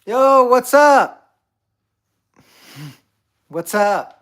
Yo, what's up? What's up?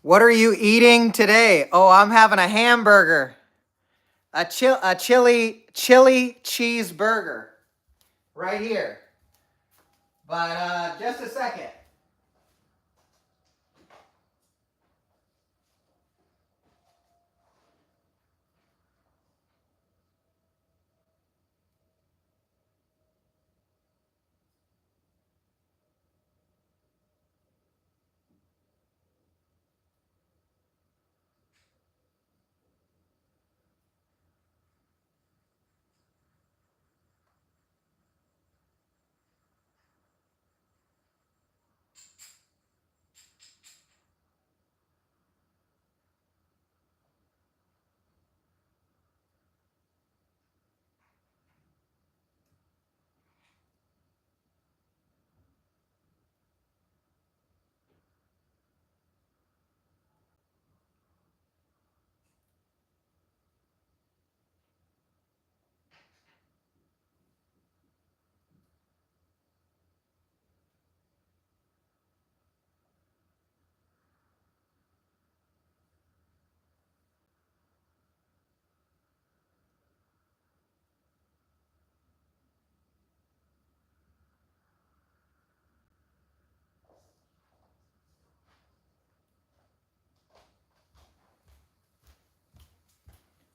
What are you eating today? Oh, I'm having a hamburger. A chili cheeseburger right here. But just a second.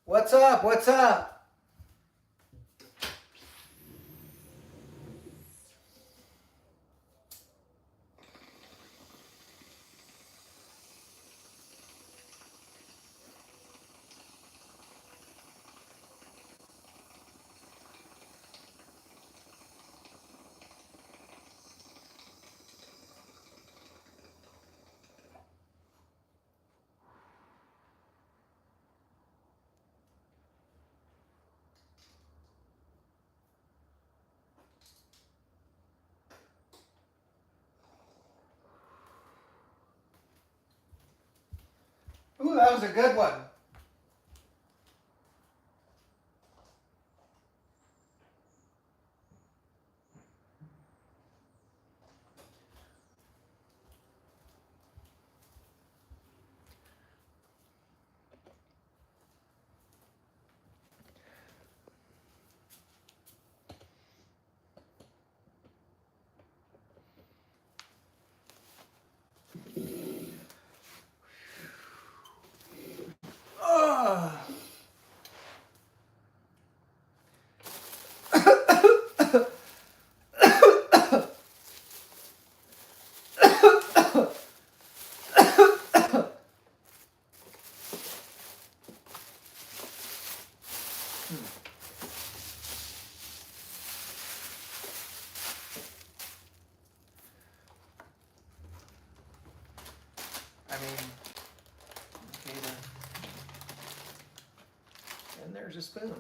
What's up? What's up? Ooh, that was a good one. Oh. I mean, okay, and there's a spoon.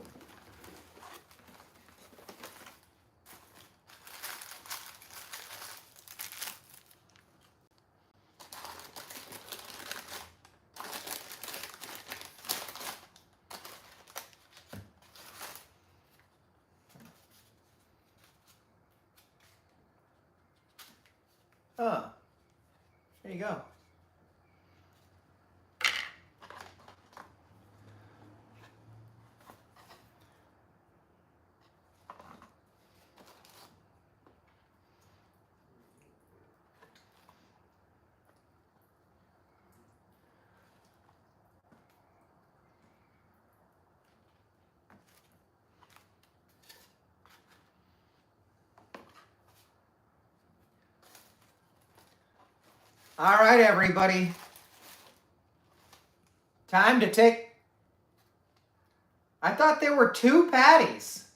Oh, there you go. All right, everybody. Time to take. I thought there were two patties.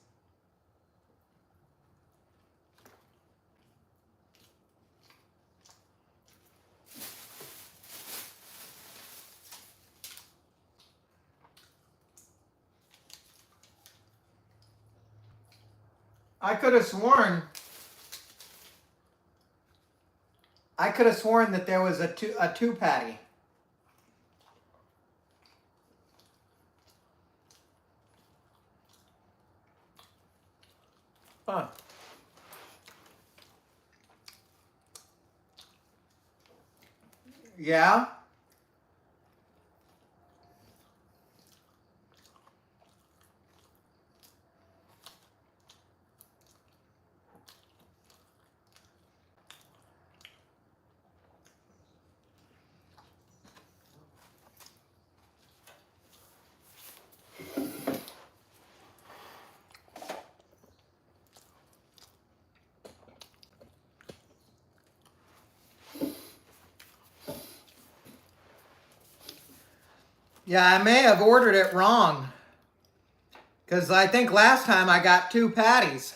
I could have sworn that there was a two patty. Huh. Yeah. Yeah, I may have ordered it wrong. Because I think last time I got two patties.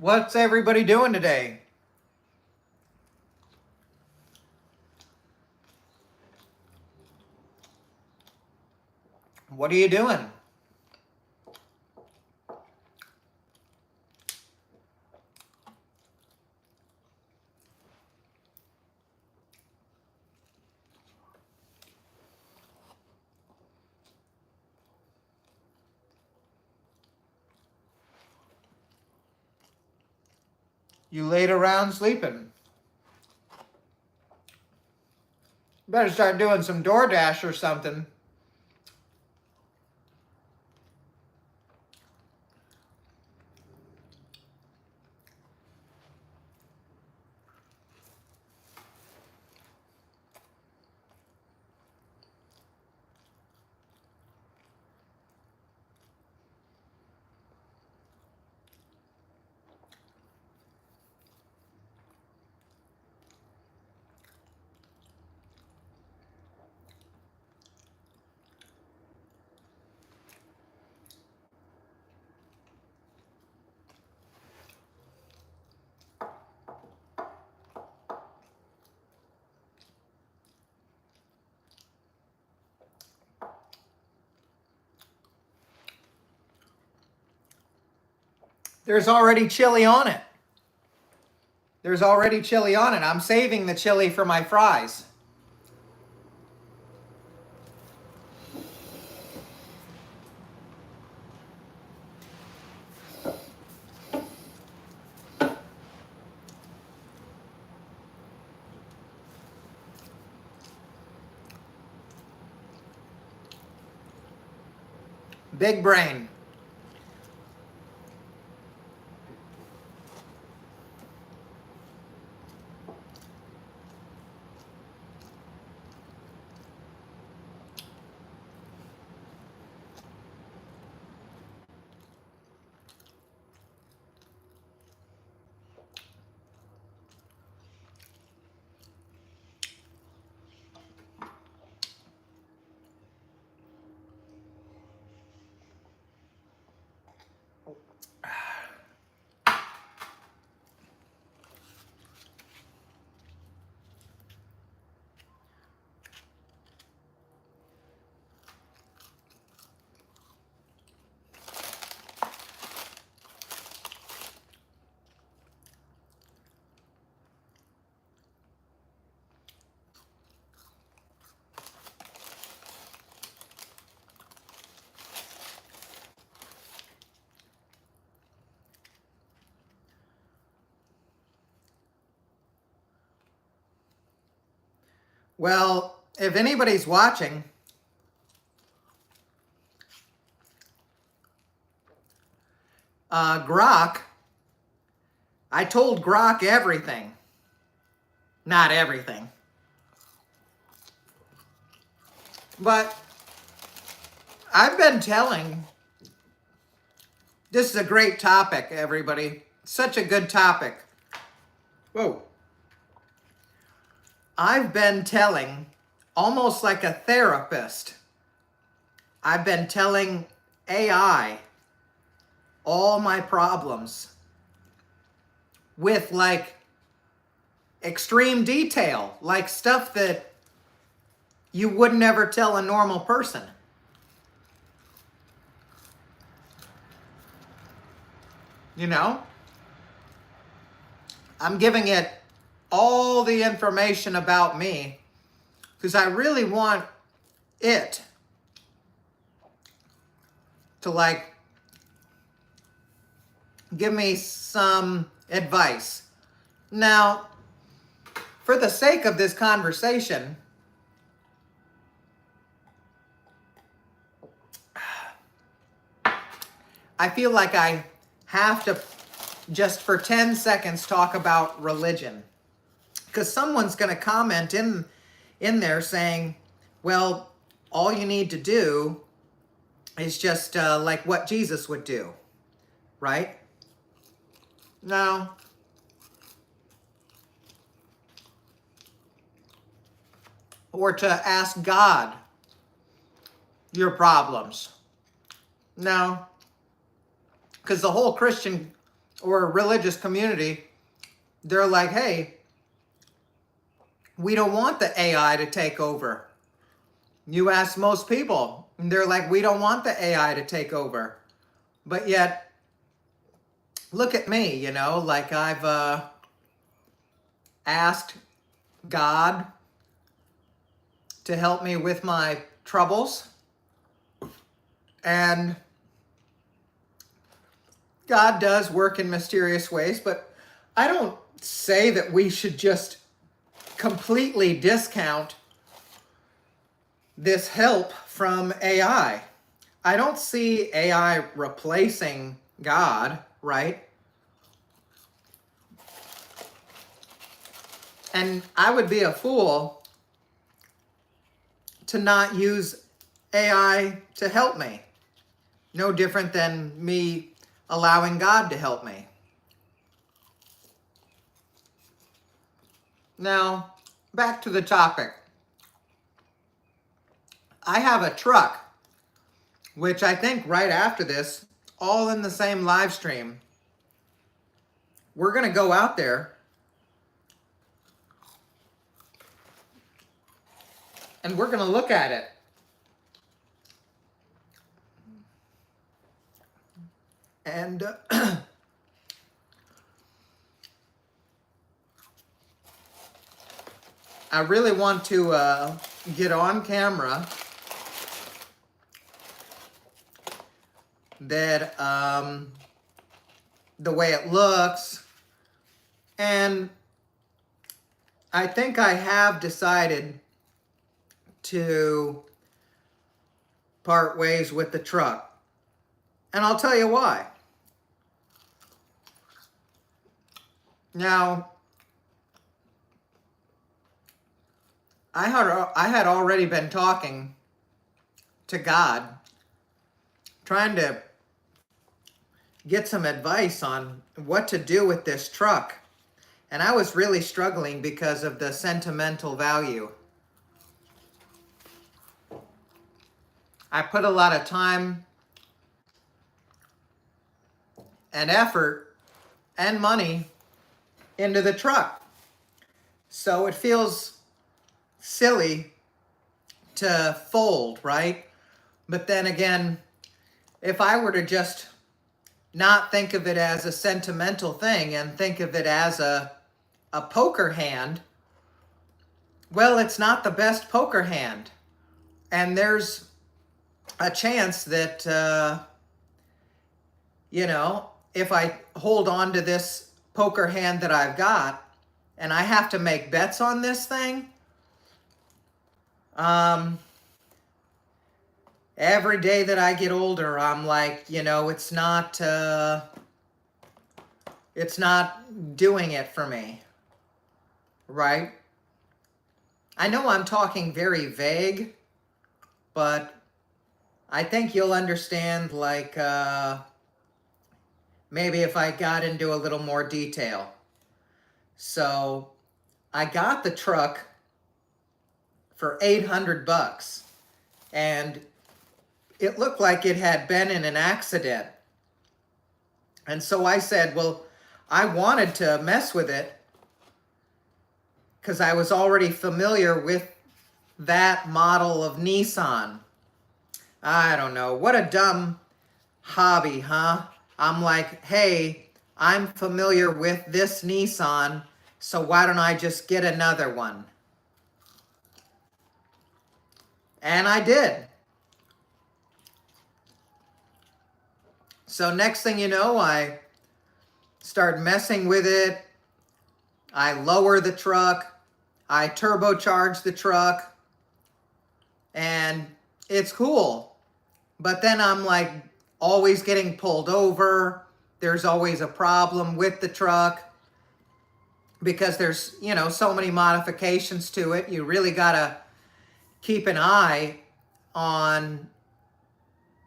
What's everybody doing today? What are you doing? You laid around sleeping. Better start doing some DoorDash or something. There's already chili on it. There's already chili on it. I'm saving the chili for my fries. Big brain. Well, if anybody's watching, Grok, I told Grok everything. Not everything. But I've been telling, this is a great topic, everybody. Such a good topic. Whoa. I've been telling, almost like a therapist, I've been telling AI all my problems with like extreme detail, like stuff that you would never tell a normal person. You know? I'm giving it all the information about me because I really want it to like give me some advice. Now, for the sake of this conversation, I feel like I have to just for 10 seconds talk about religion. Because someone's going to comment in there saying, well, all you need to do is just like what Jesus would do, right? No. Or to ask God your problems. No. Because the whole Christian or religious community, they're like, hey, we don't want the AI to take over. You ask most people, and they're like, we don't want the AI to take over. But yet, look at me, you know, like I've asked God to help me with my troubles. And God does work in mysterious ways, but I don't say that we should just completely discount this help from AI. I don't see AI replacing God, right? And I would be a fool to not use AI to help me. No different than me allowing God to help me. Now, back to the topic. I have a truck, which I think right after this, all in the same live stream, we're going to go out there and we're going to look at it. And I really want to get on camera that the way it looks, and I think I have decided to part ways with the truck, and I'll tell you why. Now, I had already been talking to God, trying to get some advice on what to do with this truck. And I was really struggling because of the sentimental value. I put a lot of time and effort and money into the truck. So it feels silly to fold, right? But then again, if I were to just not think of it as a sentimental thing and think of it as a poker hand, well, it's not the best poker hand. And there's a chance that, you know, if I hold on to this poker hand that I've got and I have to make bets on this thing, Um, every day that I get older, I'm like, it's not doing it for me, right? I know I'm talking very vague, but I think you'll understand, like, maybe if I got into a little more detail. So I got the truck for $800, and it looked like it had been in an accident. And so I said, well, I wanted to mess with it because I was already familiar with that model of Nissan. I don't know. What a dumb hobby, huh? I'm like, hey, I'm familiar with this Nissan, so why don't I just get another one? And I did. So next thing you know, I start messing with it. I lower the truck. I turbocharge the truck. And it's cool. But then I'm like always getting pulled over. There's always a problem with the truck because there's, so many modifications to it. You really got to keep an eye on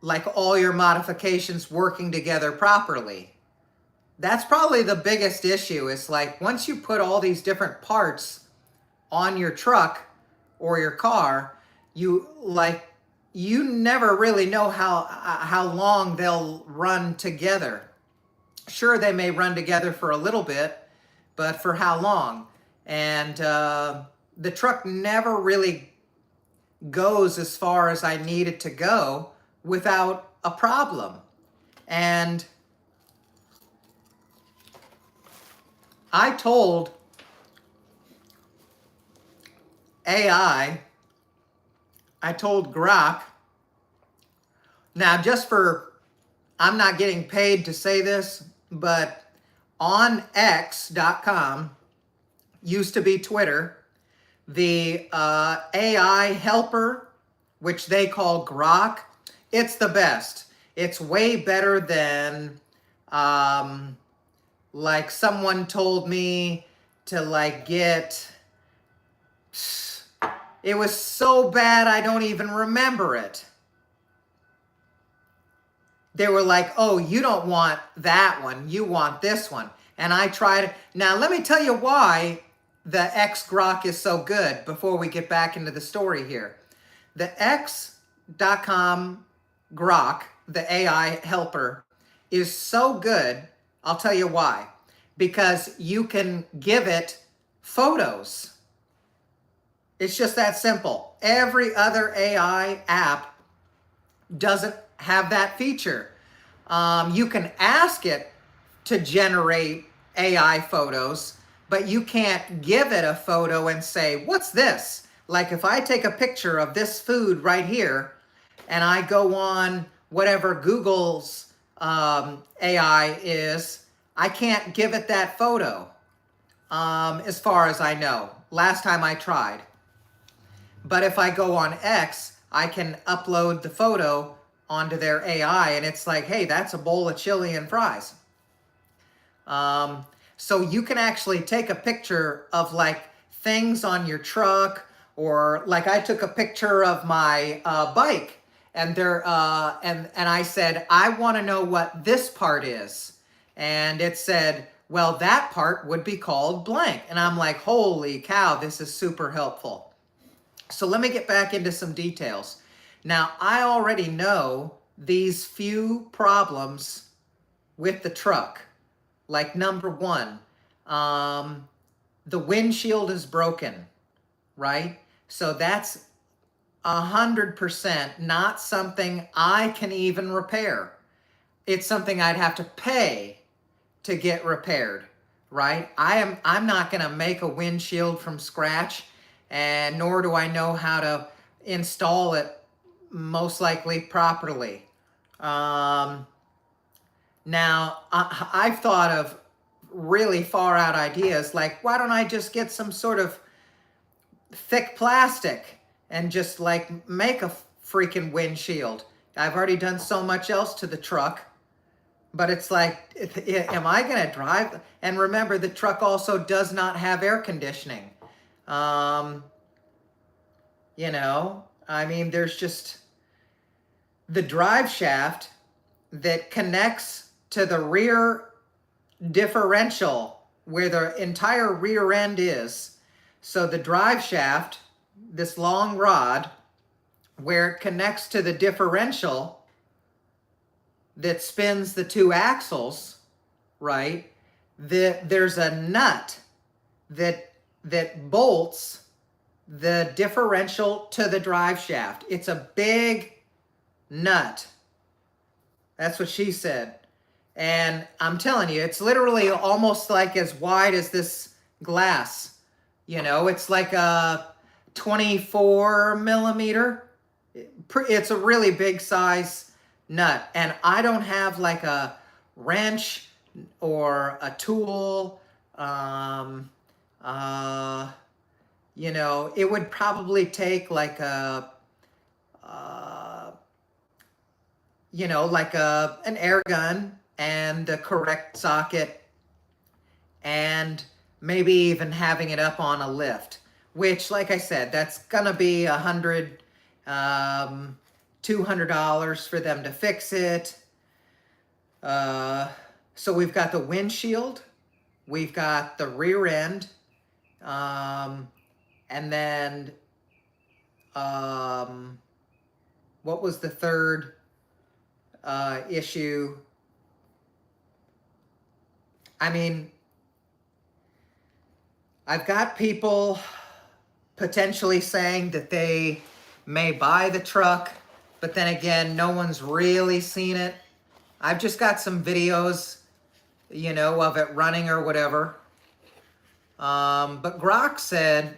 like all your modifications working together properly. That's probably the biggest issue, is like once you put all these different parts on your truck or your car, you never really know how long they'll run together. Sure, they may run together for a little bit, but for how long? And the truck never really goes as far as I need it to go without a problem. And I told AI, I told Grok, now I'm not getting paid to say this, but on X.com, used to be Twitter, the AI helper, which they call Grok, it's the best. It's way better than, like someone told me to like get, it was so bad I don't even remember it. They were like, oh, you don't want that one, you want this one. And I tried. Now, let me tell you why the X Grok is so good before we get back into the story here. The X.com Grok, the AI helper, is so good. I'll tell you why. Because you can give it photos. It's just that simple. Every other AI app doesn't have that feature. You can ask it to generate AI photos, but you can't give it a photo and say, what's this? Like if I take a picture of this food right here and I go on whatever Google's AI is, I can't give it that photo, as far as I know. Last time I tried. But if I go on X, I can upload the photo onto their AI and it's like, hey, that's a bowl of chili and fries. So you can actually take a picture of like things on your truck, or like I took a picture of my bike and and I said, I want to know what this part is. And it said, well, that part would be called blank. And I'm like, holy cow, this is super helpful. So let me get back into some details. Now, I already know these few problems with the truck. Like number one, the windshield is broken, right? So that's 100% not something I can even repair. It's something I'd have to pay to get repaired, right? I'm not gonna make a windshield from scratch, and nor do I know how to install it most likely properly. Now, I've thought of really far out ideas, like why don't I just get some sort of thick plastic and just like make a freaking windshield. I've already done so much else to the truck, but it's like, am I going to drive? And remember, the truck also does not have air conditioning. You know, I mean, there's just the drive shaft that connects to the rear differential where the entire rear end is. So the drive shaft, this long rod, where it connects to the differential that spins the two axles, right? There's a nut that bolts the differential to the drive shaft. It's a big nut. That's what she said. And I'm telling you, it's literally almost like as wide as this glass. You know, it's like a 24 millimeter. It's a really big size nut. And I don't have like a wrench or a tool. You know, it would probably take like a, you know, like an air gun and the correct socket, and maybe even having it up on a lift, which, like I said, that's gonna be $100, $200 for them to fix it. So we've got the windshield, we've got the rear end, and then what was the third issue? I mean, I've got people potentially saying that they may buy the truck, but then again, no one's really seen it. I've just got some videos, you know, of it running or whatever. But Grok said,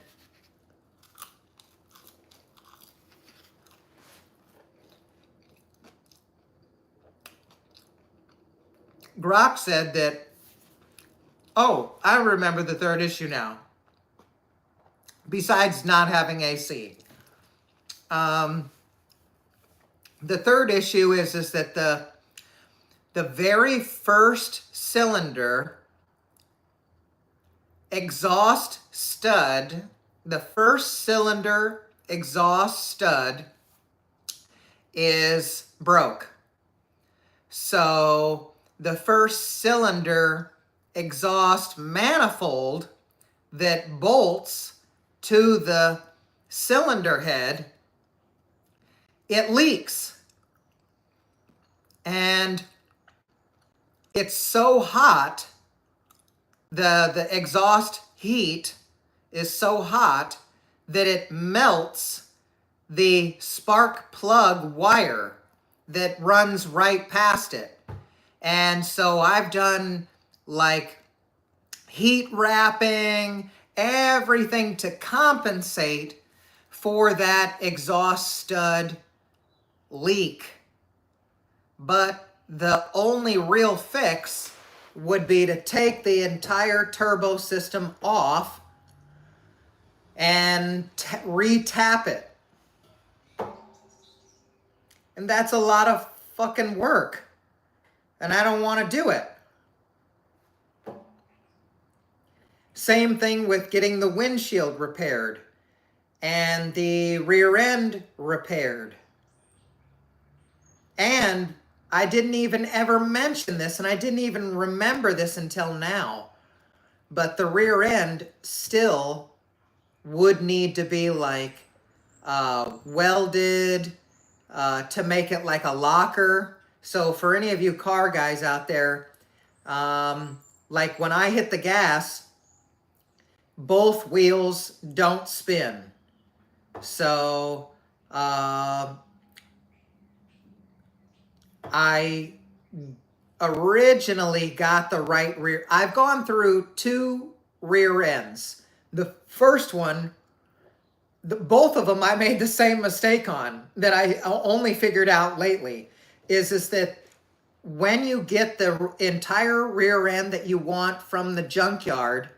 that, oh, I remember the third issue now. Besides not having AC. The third issue is that the very first cylinder exhaust stud, the first cylinder exhaust stud is broke. So the first cylinder exhaust manifold that bolts to the cylinder head, it leaks. And it's so hot, the exhaust heat is so hot that it melts the spark plug wire that runs right past it. And so I've done like heat wrapping, everything to compensate for that exhaust stud leak. But the only real fix would be to take the entire turbo system off and re-tap it. And that's a lot of fucking work. And I don't want to do it. Same thing with getting the windshield repaired and the rear end repaired. And I didn't even ever mention this, and I didn't even remember this until now, but the rear end still would need to be like welded to make it like a locker. So for any of you car guys out there, like when I hit the gas, both wheels don't spin. So I originally got the right rear. I've gone through two rear ends. The first one, both of them I made the same mistake on that I only figured out lately, is that when you get the entire rear end that you want from the junkyard,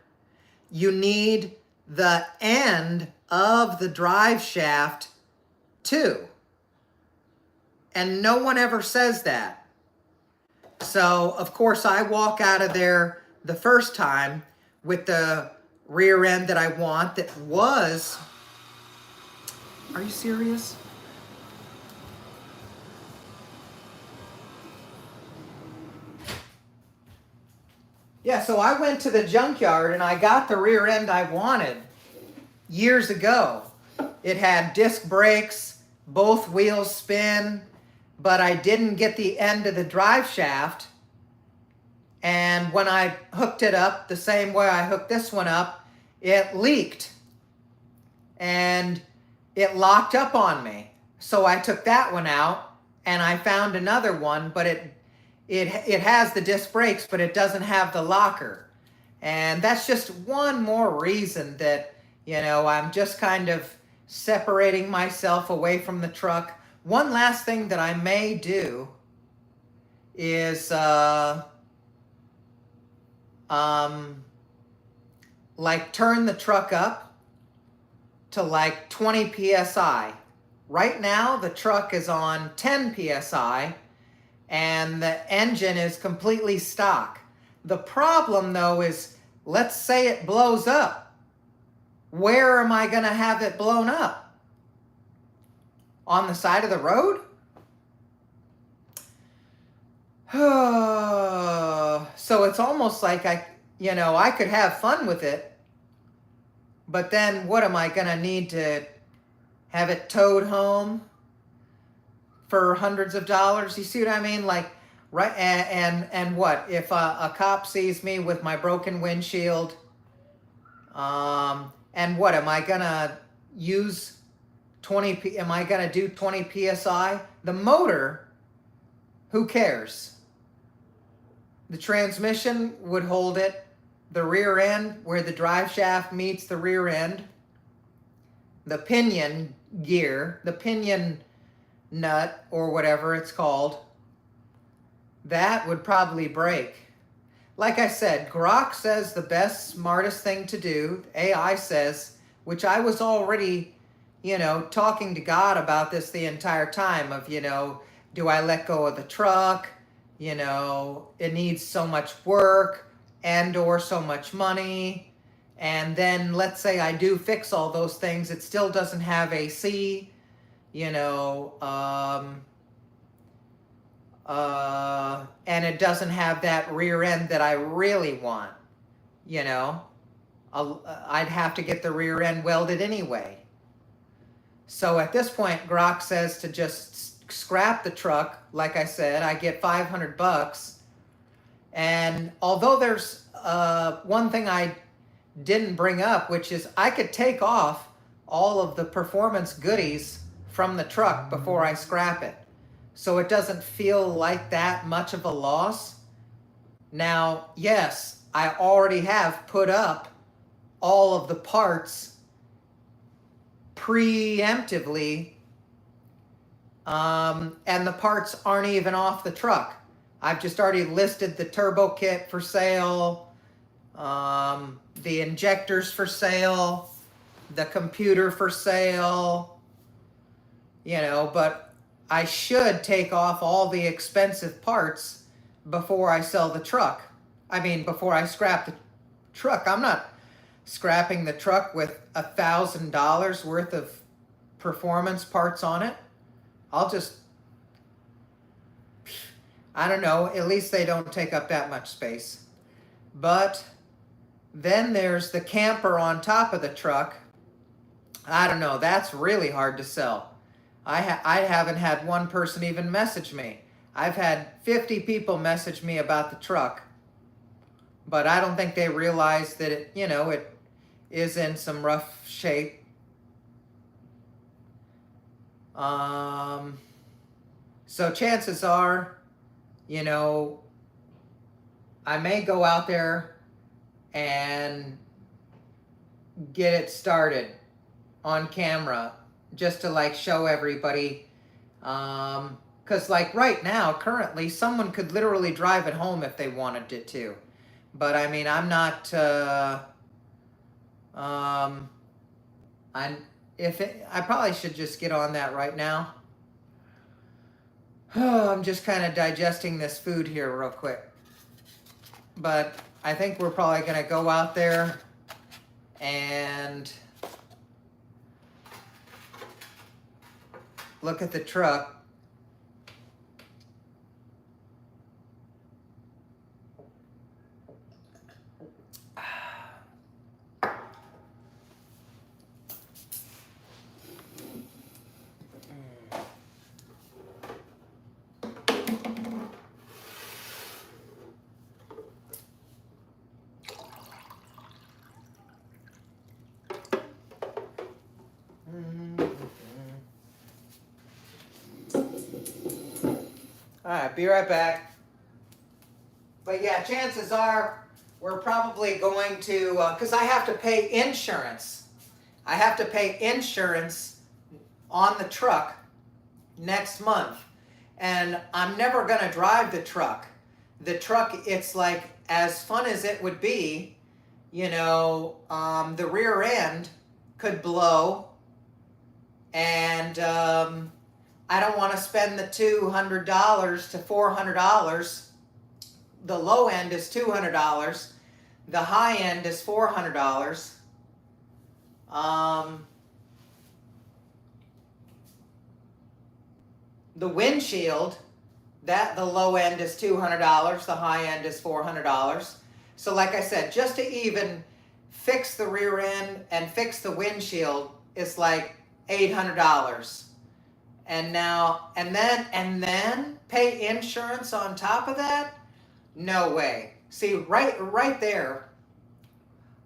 you need the end of the drive shaft too. And no one ever says that. So, of course, I walk out of there the first time with the rear end that I want that was... Are you serious? Yeah, so I went to the junkyard and I got the rear end I wanted years ago. It had disc brakes, both wheels spin, but I didn't get the end of the drive shaft. And when I hooked it up the same way I hooked this one up, it leaked and it locked up on me. So I took that one out and I found another one, but it has the disc brakes, but it doesn't have the locker. And that's just one more reason that, I'm just kind of separating myself away from the truck. One last thing that I may do is like turn the truck up to like 20 psi. Right now the truck is on 10 psi and the engine is completely stock. The problem though is, let's say it blows up. Where am I going to have it blown up? On the side of the road? So it's almost like I could have fun with it, but then what am I going to need to have it towed home for hundreds of dollars? You see what I mean? Like, right? And what if a cop sees me with my broken windshield? And what am I gonna use? Am I gonna do 20 psi? The motor, who cares? The transmission would hold it. The rear end, where the drive shaft meets the rear end, the pinion gear, the pinion nut, or whatever it's called, that would probably break. Like I said, Grok says the best, smartest thing to do. AI says, which I was already, talking to God about this the entire time of, do I let go of the truck? It needs so much work and or so much money. And then let's say I do fix all those things. It still doesn't have AC, and it doesn't have that rear end that I really want, I'd have to get the rear end welded anyway. So at this point, Grok says to just scrap the truck. Like I said, I get $500. And although there's one thing I didn't bring up, which is I could take off all of the performance goodies from the truck before I scrap it. So it doesn't feel like that much of a loss. Now, yes, I already have put up all of the parts preemptively, and the parts aren't even off the truck. I've just already listed the turbo kit for sale, the injectors for sale, the computer for sale, but I should take off all the expensive parts before I sell the truck. Before I scrap the truck. I'm not scrapping the truck with $1,000 worth of performance parts on it. I'll just, I don't know, at least they don't take up that much space. But then there's the camper on top of the truck. I don't know, that's really hard to sell. I haven't had one person even message me. I've had 50 people message me about the truck, but I don't think they realize that it is in some rough shape. So chances are, I may go out there and get it started on camera just to show everybody, because right now currently someone could literally drive it home if they wanted it to, but I'm not I I probably should just get on that right now. I'm just kind of digesting this food here real quick. But I think we're probably going to go out there and look at the truck. All right, be right back. But yeah, chances are we're probably going to, because I have to pay insurance. I have to pay insurance on the truck next month. And I'm never going to drive the truck. The truck, it's like, as fun as it would be, you know, the rear end could blow. And I don't want to spend the $200 to $400. The low end is $200. The high end is $400. The windshield, the low end is $200. The high end is $400. So like I said, just to even fix the rear end and fix the windshield is like $800. And then pay insurance on top of that? No way. See, right there,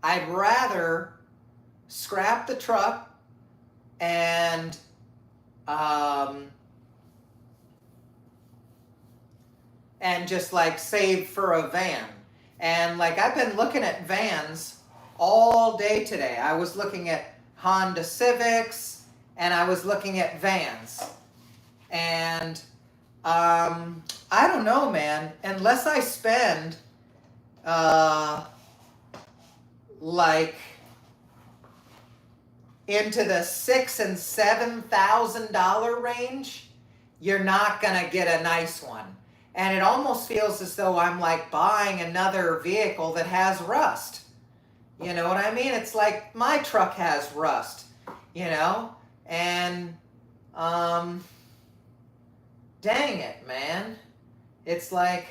I'd rather scrap the truck and just like save for a van. And like I've been looking at vans all day today. I was looking at Honda Civics and I was looking at vans. And I don't know, man. Unless I spend like into the $6,000 and $7,000 range, you're not gonna get a nice one. And it almost feels as though I'm like buying another vehicle that has rust. You know what I mean? It's like my truck has rust, you know? And dang it, man. It's like,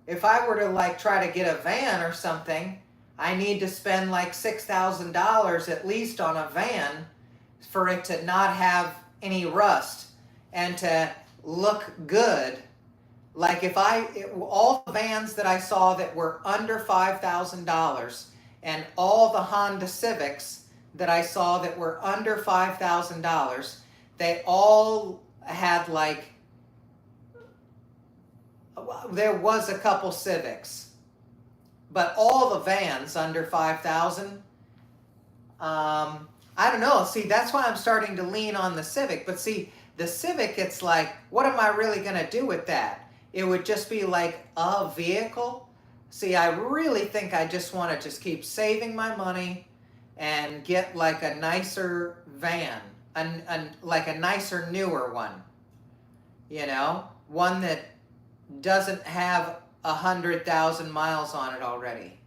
if I were to like try to get a van or something, I need to spend like $6,000 at least on a van for it to not have any rust and to look good. Like all the vans that I saw that were under $5,000 and all the Honda Civics that I saw that were under $5,000, they all had like, there was a couple Civics, but all the vans under 5,000, I don't know. See, that's why I'm starting to lean on the Civic. But see, the Civic, it's like, what am I really going to do with that? It would just be like a vehicle. See, I really think I just want to just keep saving my money and get like a nicer van, like a nicer, newer one. You know, one that doesn't have 100,000 miles on it already.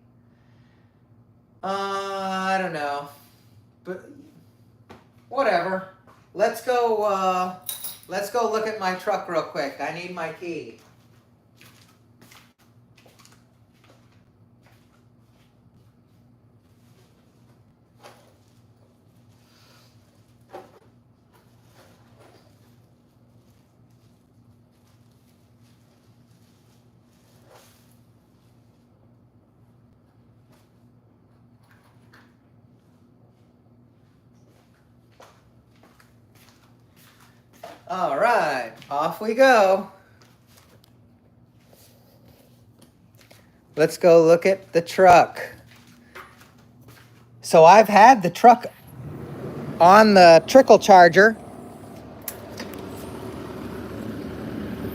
I don't know, but whatever. Let's go look at my truck real quick. I need my key. All right, off we go. Let's go look at the truck. So I've had the truck on the trickle charger.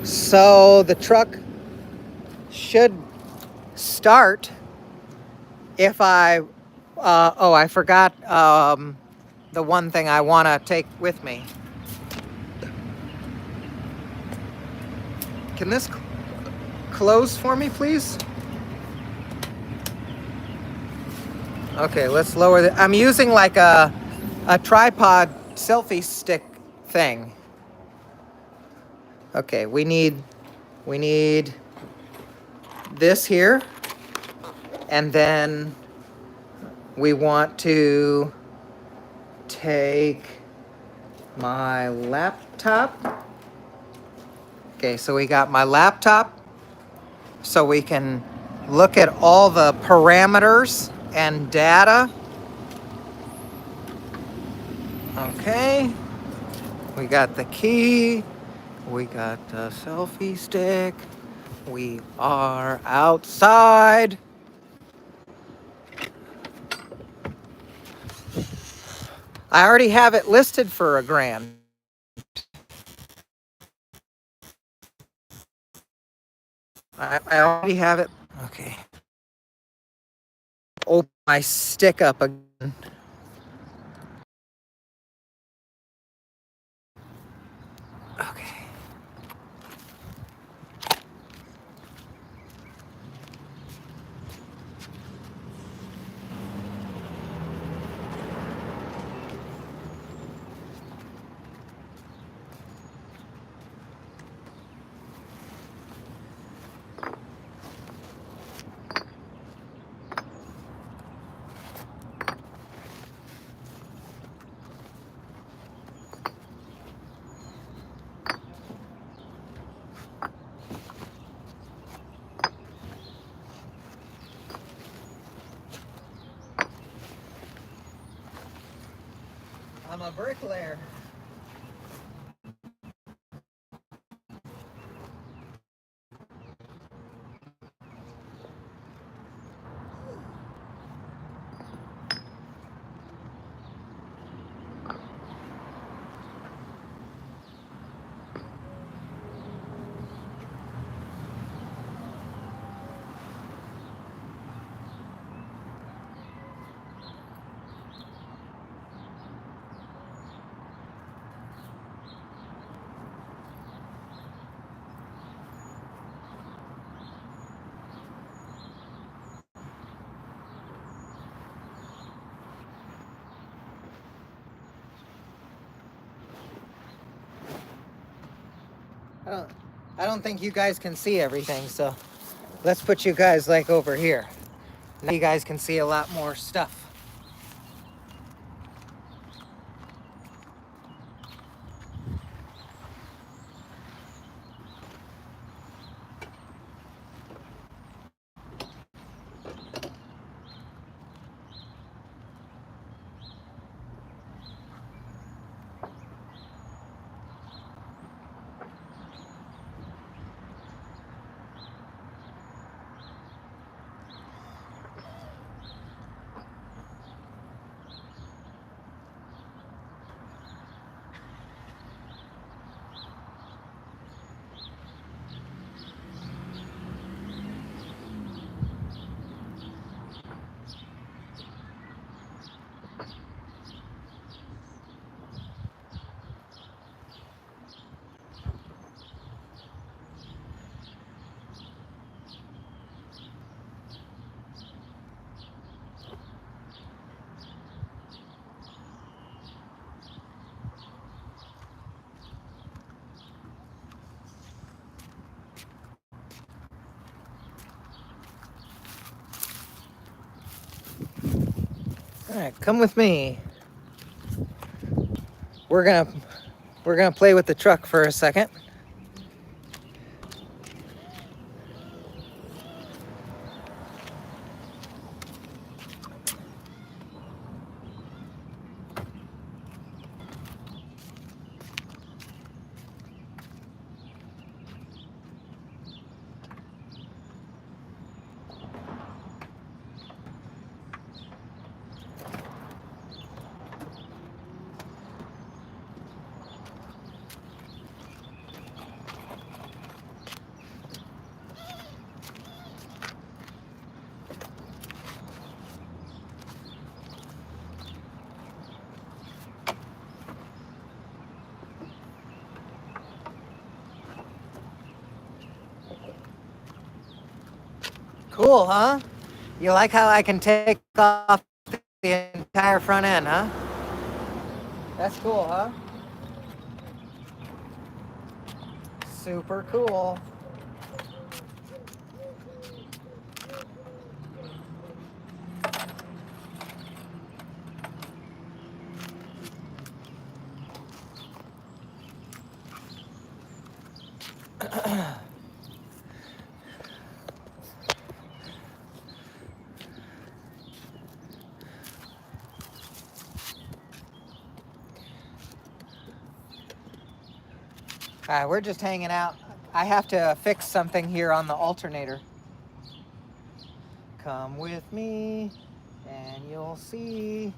So the truck should start if I forgot the one thing I want to take with me. Can this close for me, please? Okay, let's lower the... I'm using like a tripod selfie stick thing. Okay, we need this here, and then we want to take my laptop. Okay, so we got my laptop, so we can look at all the parameters and data. Okay, we got the key, we got the selfie stick, we are outside. I already have it listed for $1,000. I already have it. Okay. Open my stick up again. Okay. I'm a bricklayer. I don't think you guys can see everything, so let's put you guys like over here. Now you guys can see a lot more stuff. All right, come with me. We're gonna play with the truck for a second. Cool, huh? You like how I can take off the entire front end, huh? That's cool, huh? Super cool. We're just hanging out. I have to fix something here on the alternator. Come with me and you'll see.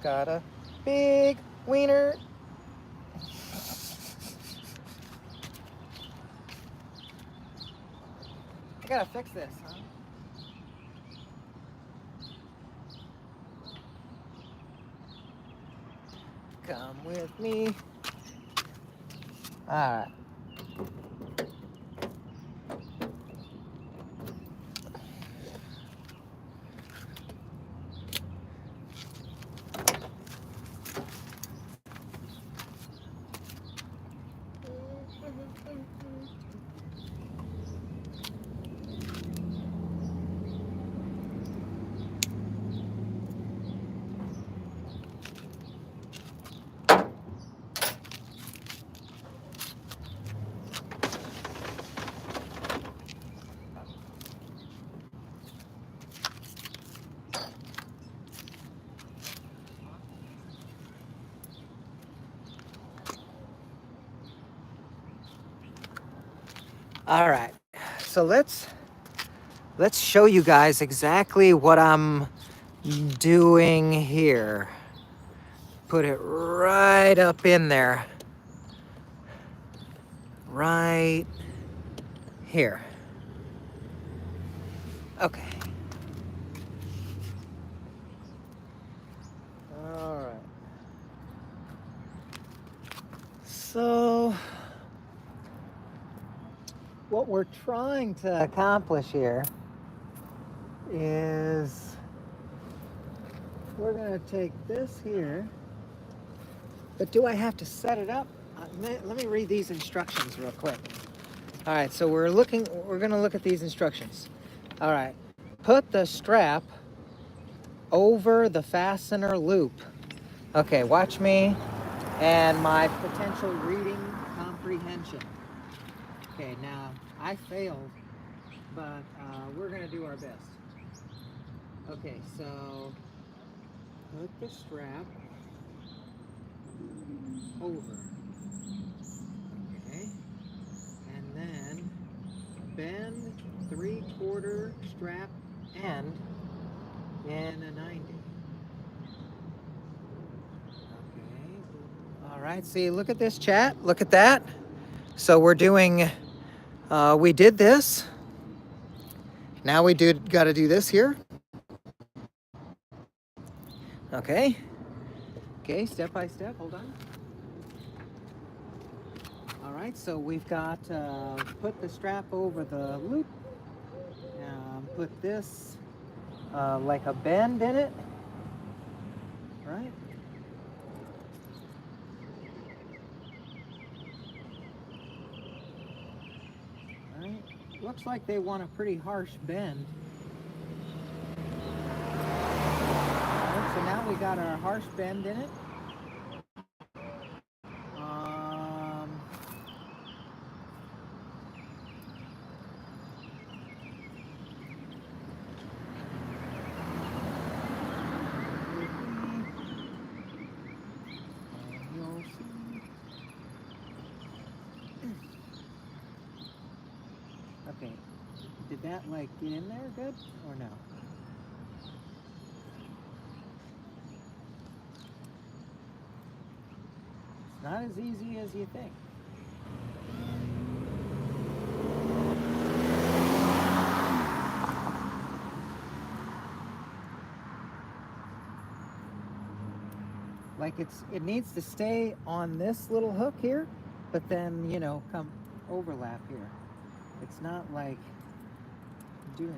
Got a big wiener. I gotta fix this, huh? Come with me. All right. All right. So let's show you guys exactly what I'm doing here. Put it right up in there. Right here. Okay. All right. So what we're trying to accomplish here is we're going to take this here, but do I have to set it up? Let me read these instructions real quick. All right, so we're going to look at these instructions. All right, put the strap over the fastener loop. Okay, watch me and my potential reading comprehension. Okay, now I failed, but we're going to do our best. Okay, so put the strap over. Okay, and then bend 3/4 strap end in a 90. Okay. All right. See, look at this, chat. Look at that. So we're doing. We did this. Now we got to do this here. Okay. Okay. Step by step. Hold on. All right. So we've got put the strap over the loop. Put this like a bend in it. Right. Right. Looks like they want a pretty harsh bend. Right, so now we got our harsh bend in it. Okay, did that like get in there good or no? It's not as easy as you think. Like it needs to stay on this little hook here, but then, you know, come overlap here. It's not like doing it.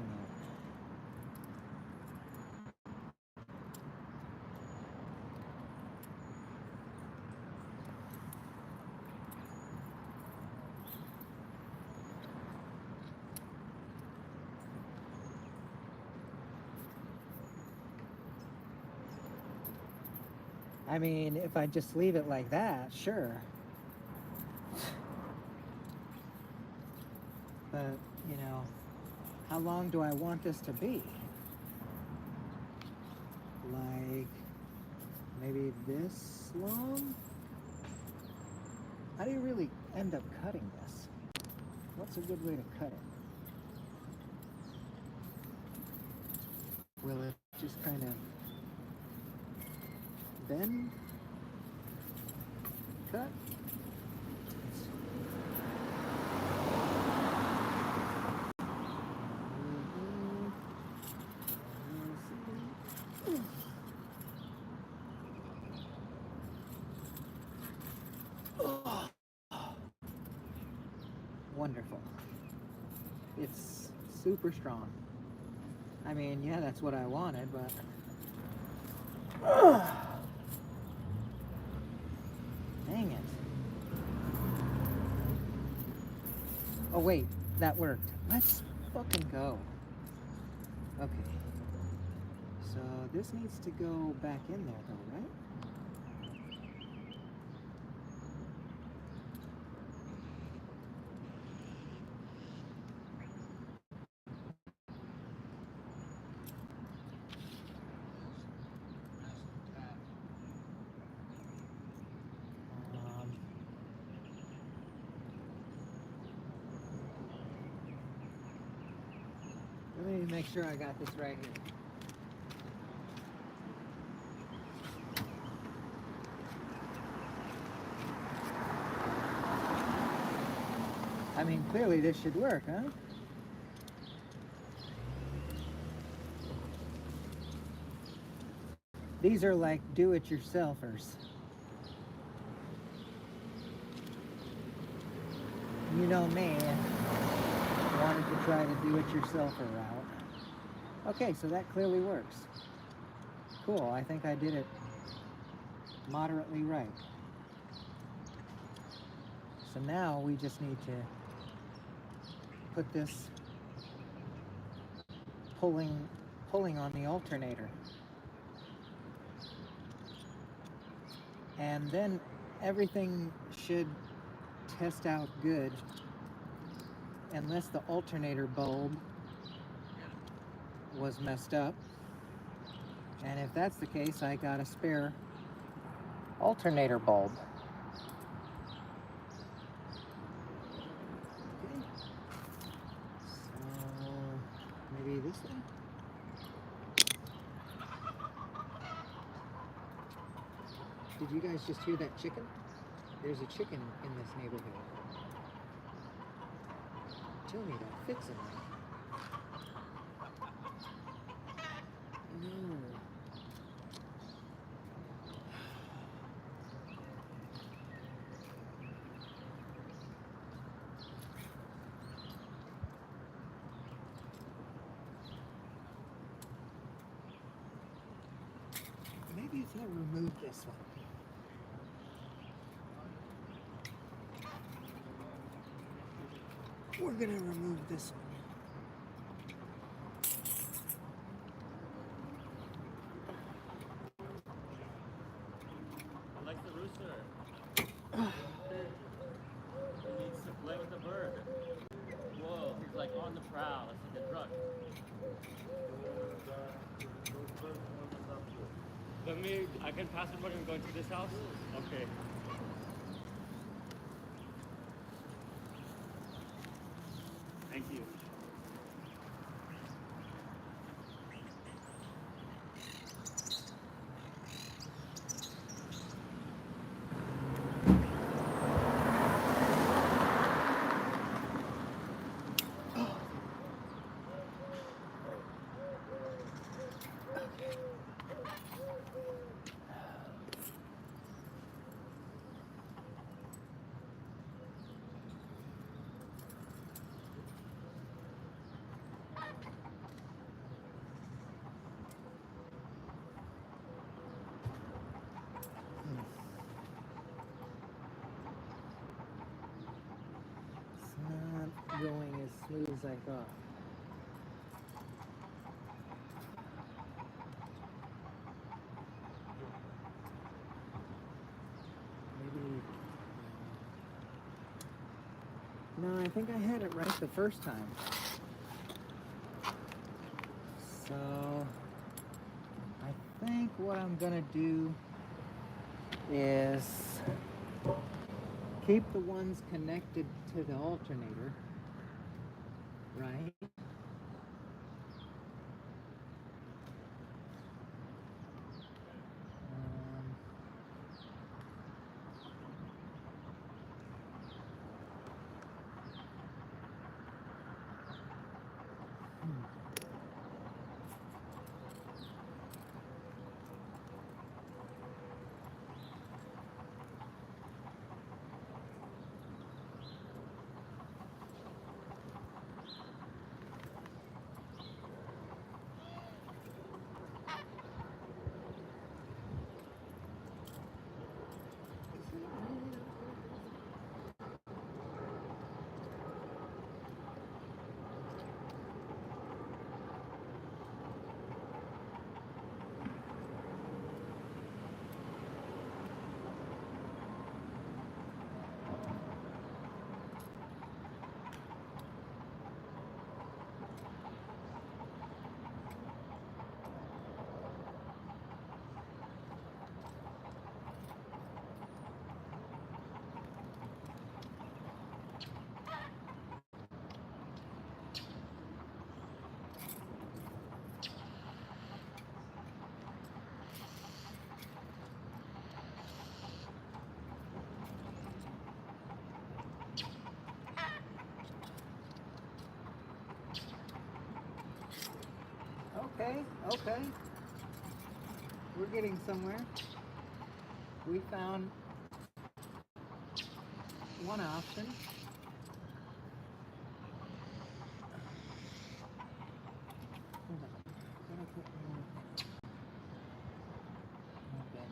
I mean, if I just leave it like that, sure. But, you know, how long do I want this to be? Like, maybe this long? How do you really end up cutting this? What's a good way to cut it? Will it just kind of bend? Cut? Wonderful. It's super strong. I mean, yeah, that's what I wanted, but... Dang it. Oh wait, that worked. Let's fucking go. Okay. So this needs to go back in there though, right? Let me make sure I got this right here. I mean, clearly this should work, huh? These are like do-it-yourselfers. You know me, wanted to try the do-it-yourselfer route. Okay, so that clearly works. Cool, I think I did it moderately right. So now we just need to put this pulling on the alternator. And then everything should test out good unless the alternator bulb was messed up. And if that's the case, I got a spare alternator bulb. Okay. So maybe this way? Did you guys just hear that chicken? There's a chicken in this neighborhood. Tell me that fits in there. No. Maybe if I remove this one. We're gonna remove this one. I like the rooster. He needs to play with the bird. Whoa, he's like on the prowl. It's like a truck. I can pass it when I'm going to this house? Okay. Thank you. as I thought. Maybe. No, I think I had it right the first time. So I think what I'm gonna do is keep the ones connected to the alternator, right? Okay. We're getting somewhere. We found one option. Hold on. Gotta put more bed.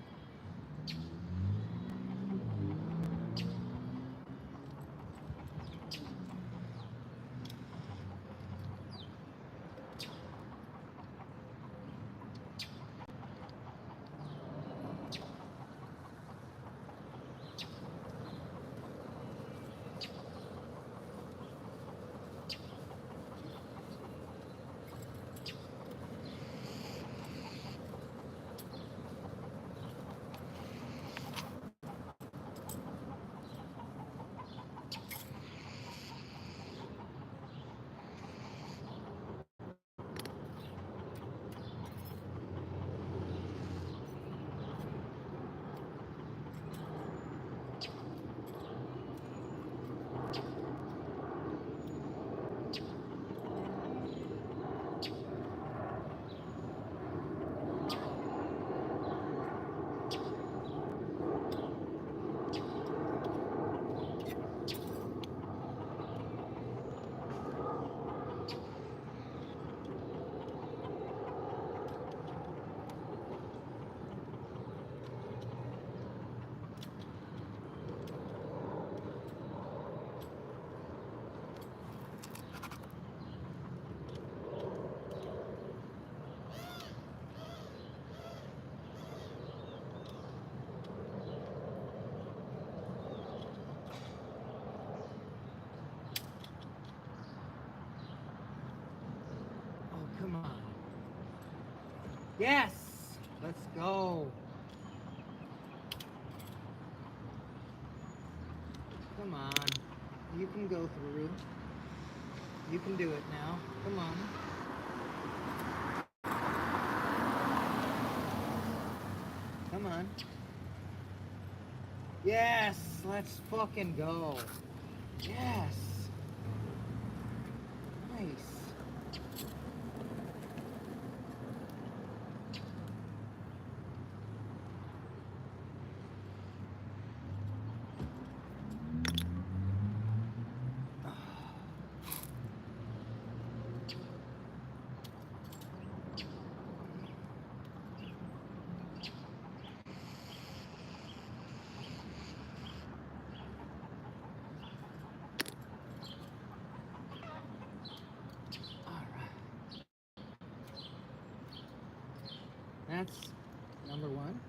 Oh, come on. Yes! Let's go. Come on. You can go through. You can do it now. Come on. Come on. Yes! Let's fucking go. Yes! Nice. that's number one.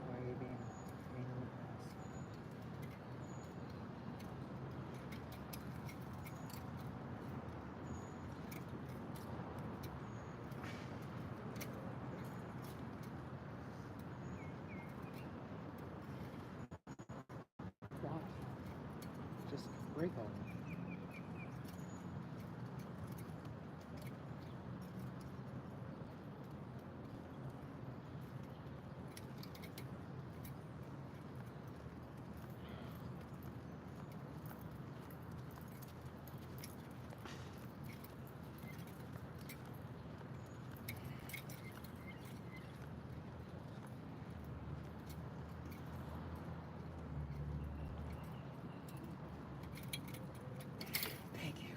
Why are you being a little ass? Watch. Just break all of it. Thank you.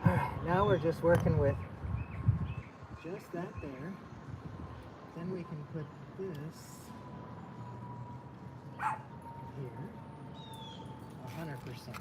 Alright, now we're just working with just that there. Then we can put this here. 100%.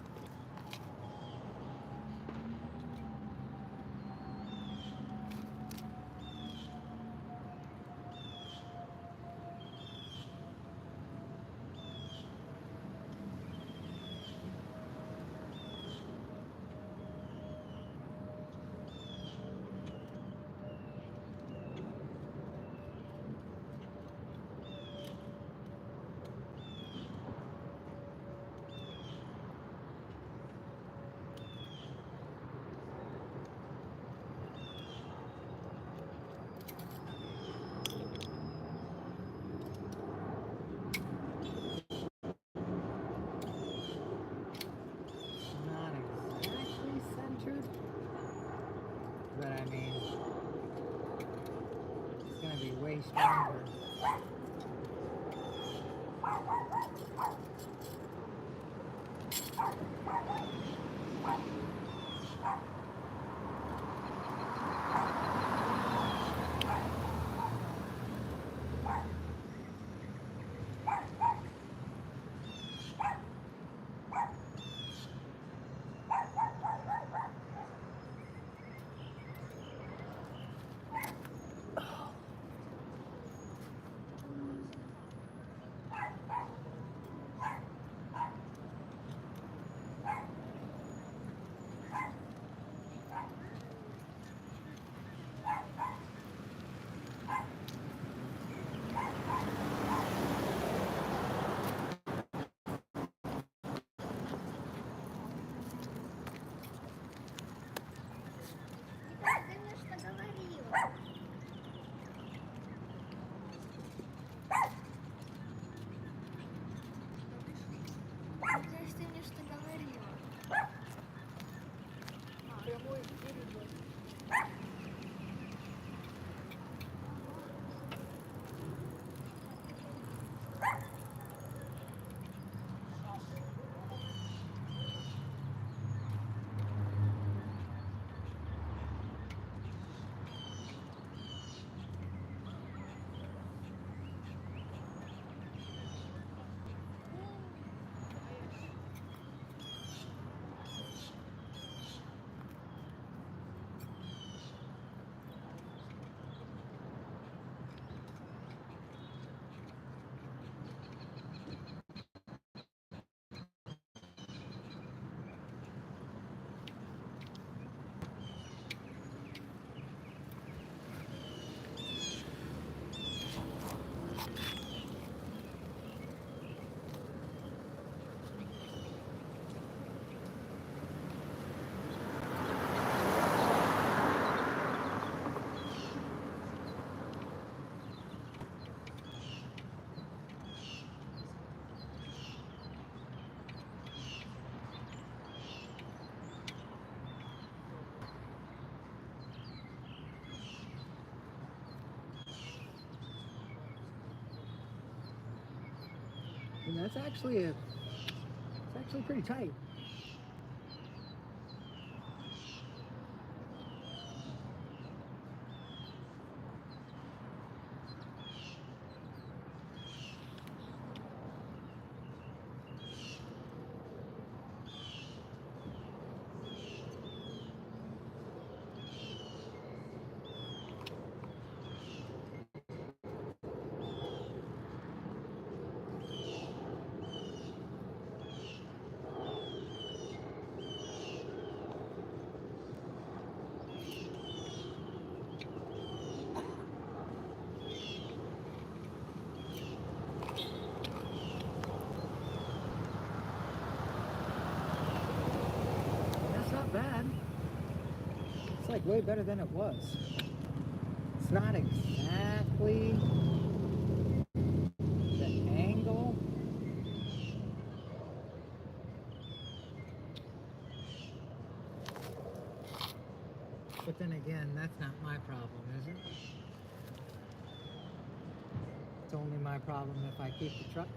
Not exactly centered, but I mean, it's going to be way stronger. And that's actually it's actually pretty tight. That's not bad. It's like way better than it was. It's not exactly the angle. But then again, that's not my problem, is it? It's only my problem if I keep the truck.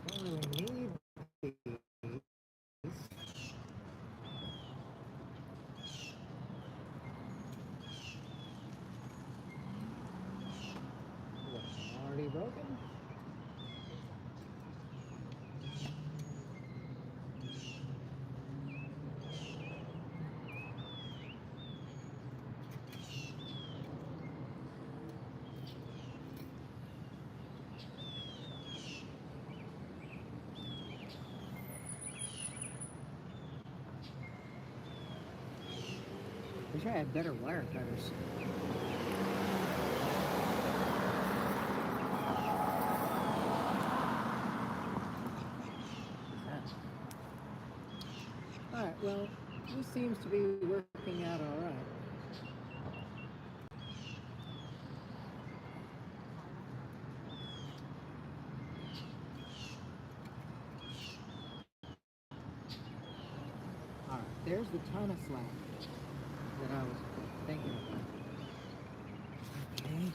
Don't really need these. broken? Wish I had better wire cutters. Alright, well, this seems to be working out alright. Alright, there's the ton of slack that I was thinking about. Okay.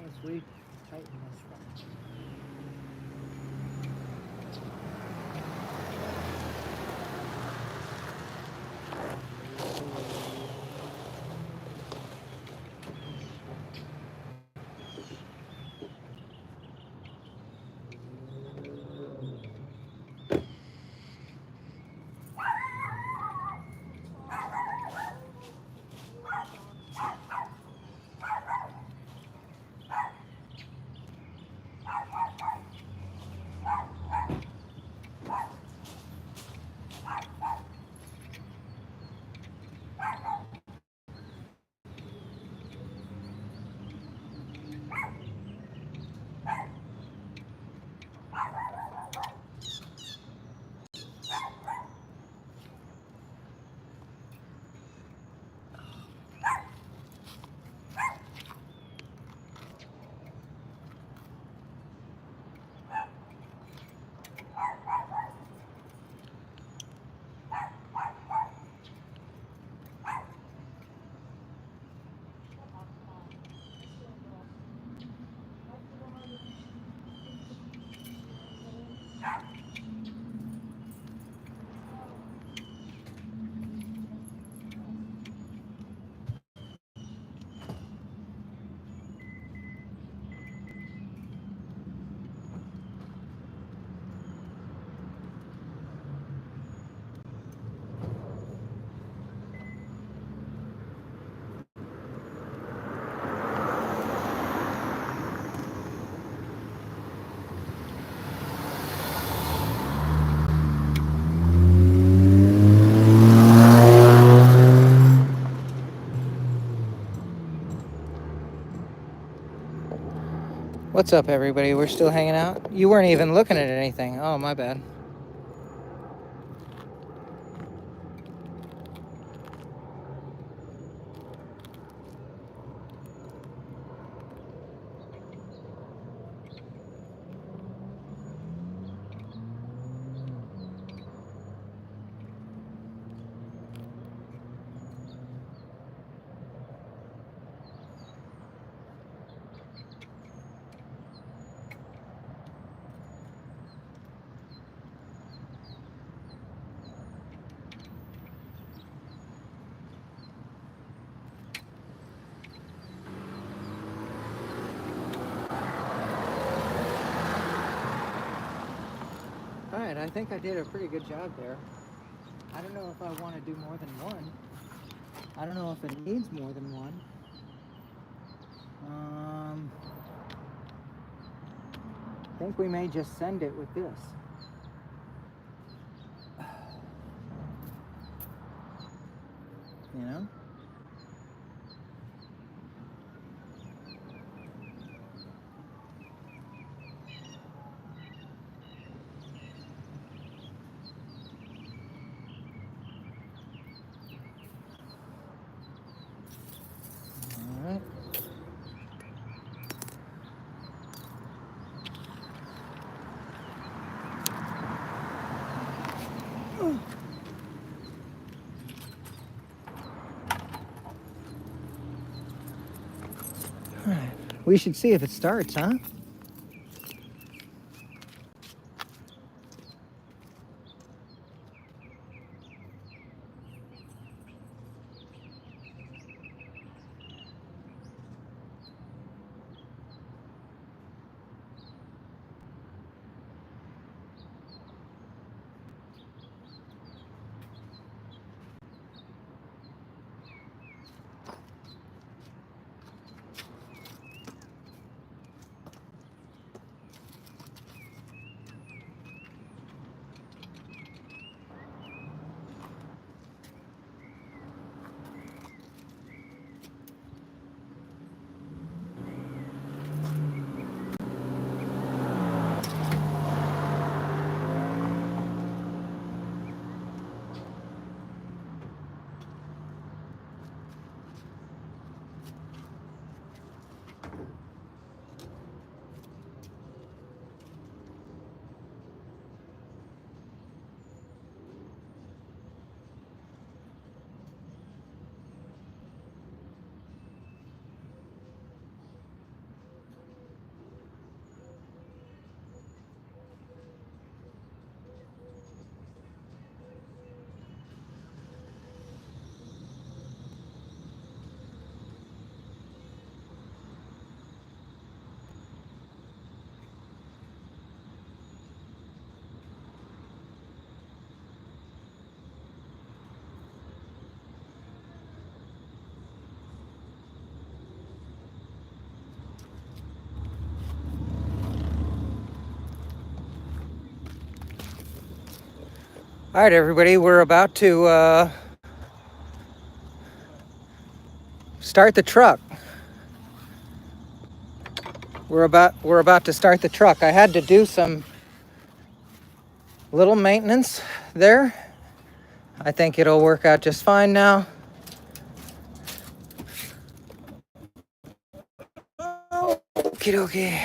Let's re-tighten this thing. What's up, everybody? We're still hanging out? You weren't even looking at anything. Oh, my bad. Alright, I think I did a pretty good job there. I don't know if I want to do more than one. I don't know if it needs more than one. I think we may just send it with this. You know? Alright. Alright. We should see if it starts, huh? All right, everybody, we're about to start the truck. We're about to start the truck. I had to do some little maintenance there. I think it'll work out just fine now. Okie dokie.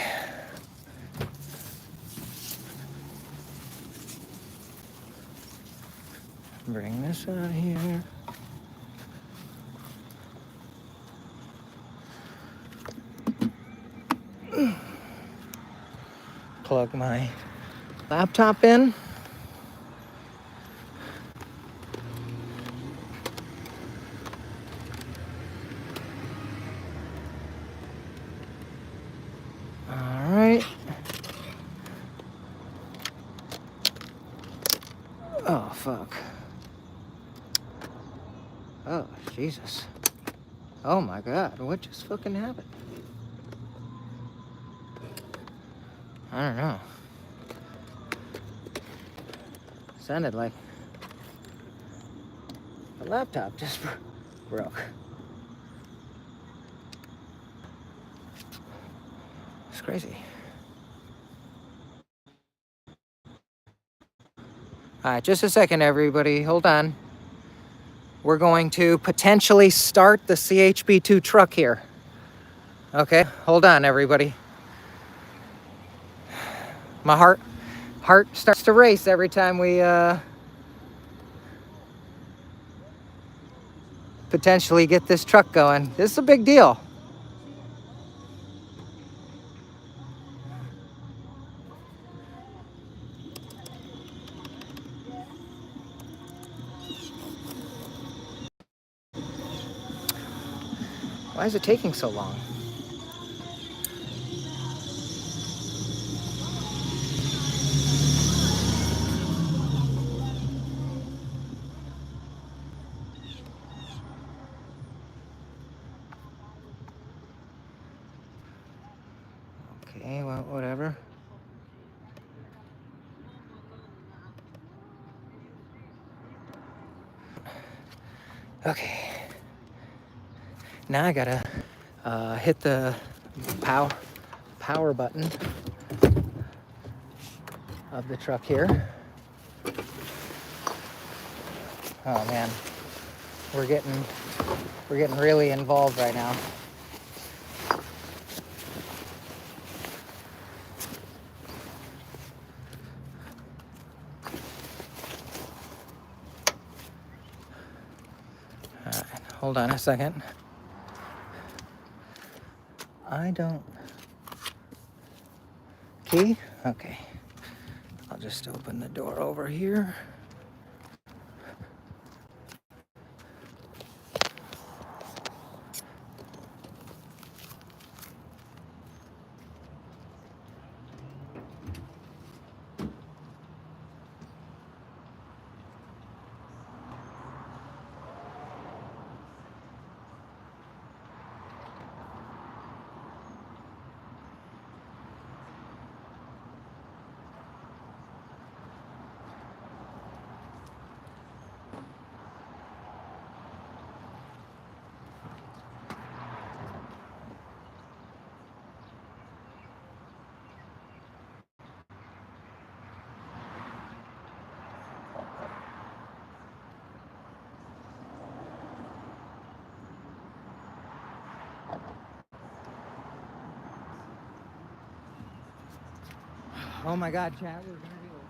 Bring this out here. Plug my laptop in. All right. Oh, fuck. Oh, Jesus. Oh my God, what just fucking happened? I don't know. Sounded like the laptop just broke. It's crazy. All right, just a second, everybody. Hold on. We're going to potentially start the Chb2 truck here. Okay, hold on, everybody. My heart starts to race every time we potentially get this truck going. This is a big deal. Why is it taking so long? Okay, well, whatever. Okay. Now I gotta hit the power button of the truck here. Oh man, we're getting really involved right now. All right, hold on a second. Key? Okay. I'll just open the door over here. Oh my God, chat, we're gonna do it.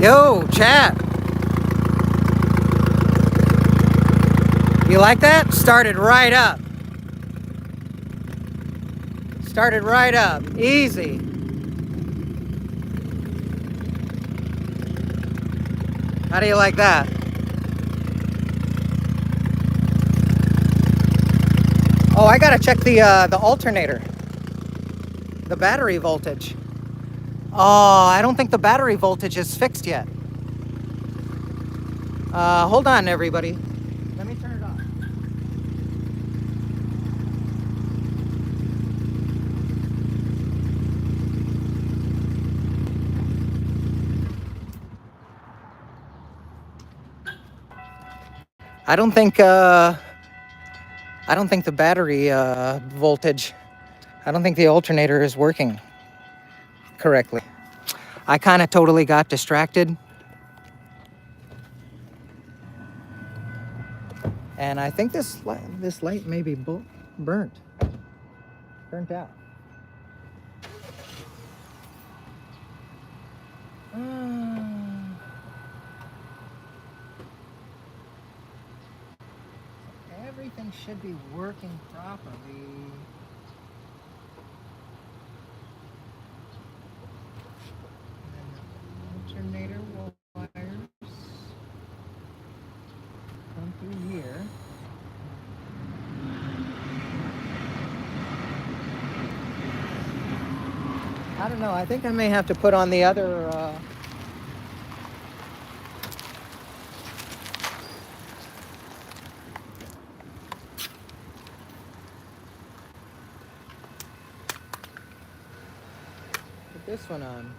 Yo, chat. You like that? Started right up. Started right up. Easy. How do you like that? Oh, I gotta check the alternator. The battery voltage. Oh, I don't think the battery voltage is fixed yet. Hold on, everybody. Let me turn it off. I don't think the battery voltage, I don't think the alternator is working correctly. I kind of totally got distracted. And I think this light may be burnt out. Everything should be working properly. And then the alternator wires come through here. I don't know. I think I may have to put on the other. Put this one on.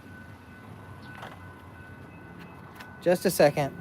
Just a second.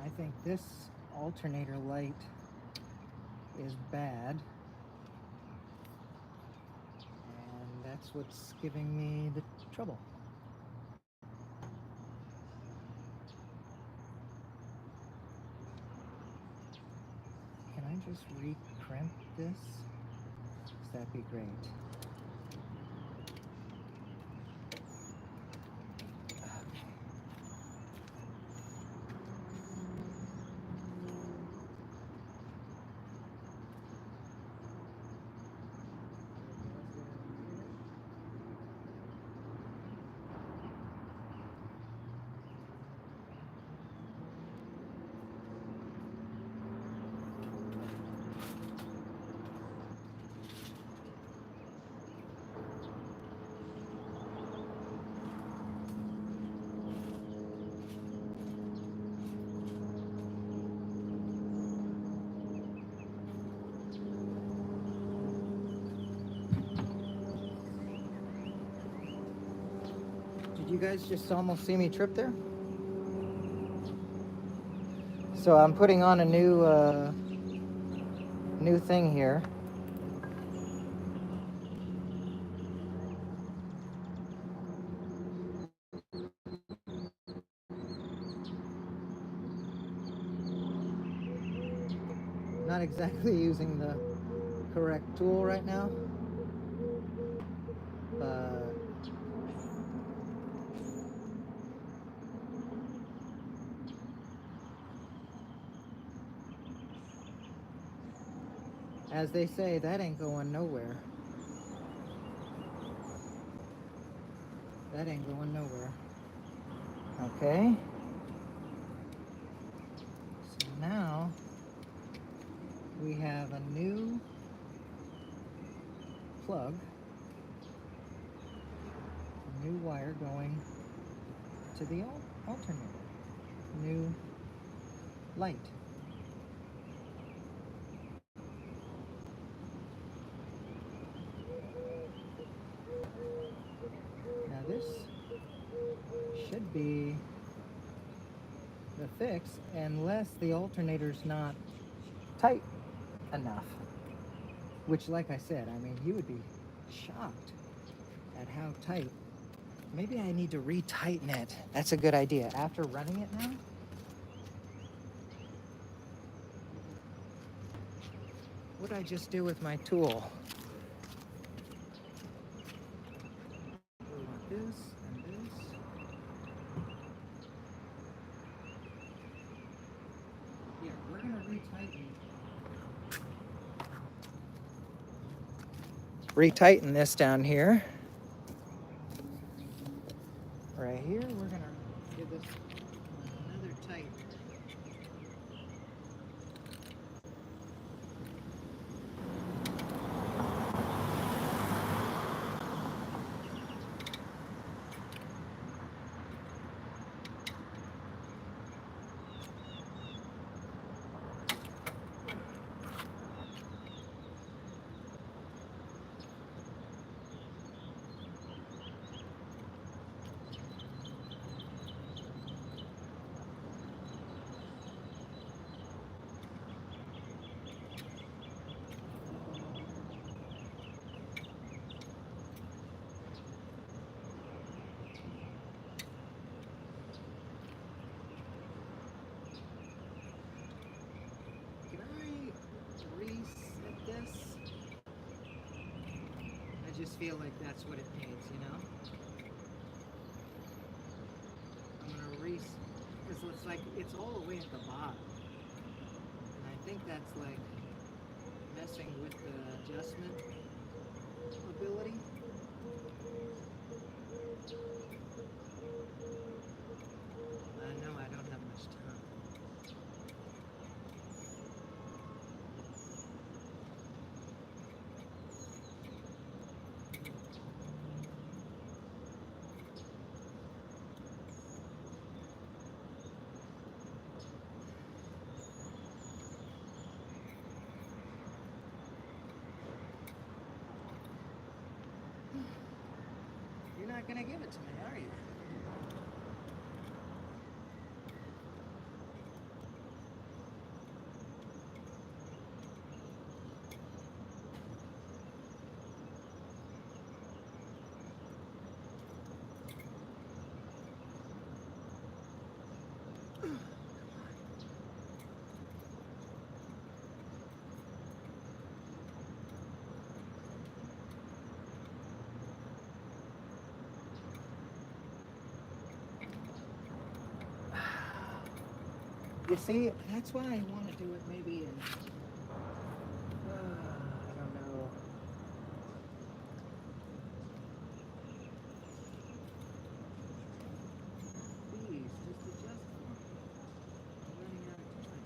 I think this alternator light is bad, and that's what's giving me the trouble. Can I just re-crimp this? That'd be great. Did you guys just almost see me trip there? So I'm putting on a new thing here. Not exactly using the correct tool right now, but as they say, that ain't going nowhere. That ain't going nowhere. Okay. So now we have a new plug, a new wire going to the alternator, new light. Now this should be the fix unless the alternator's not tight enough. Which, like I said, I mean, you would be shocked at how tight. Maybe I need to retighten it. That's a good idea. After running it now, what did I just do with my tool? We want this and this. Yeah, we're gonna retighten this down here. Right here, we're gonna give this another tight. Can I reset this? I just feel like that's what it needs, you know? I'm gonna reset, because it's like, it's all the way at the bottom. And I think that's like messing with the adjustment ability. I know I don't have much time. You're not gonna give it to me, are you? You see, that's why I want to do it maybe in, I don't know. Please, just adjust for me. I'm running out of time.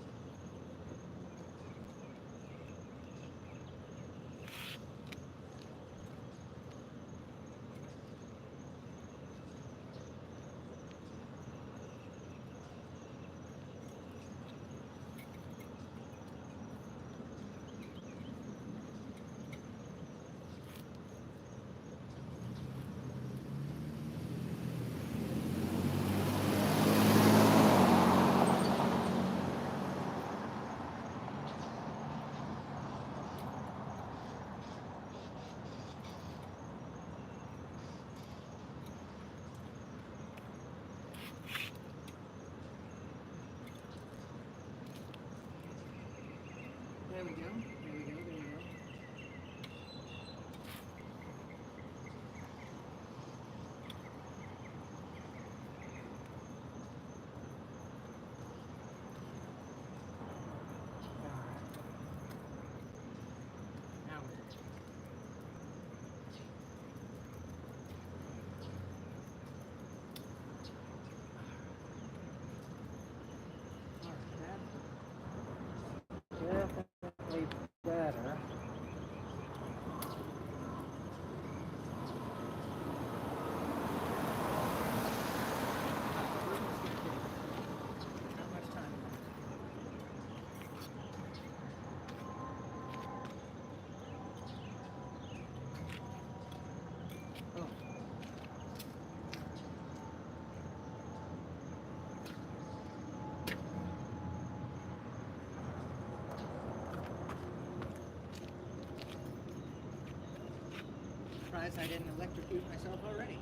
surprised I didn't electrocute myself already.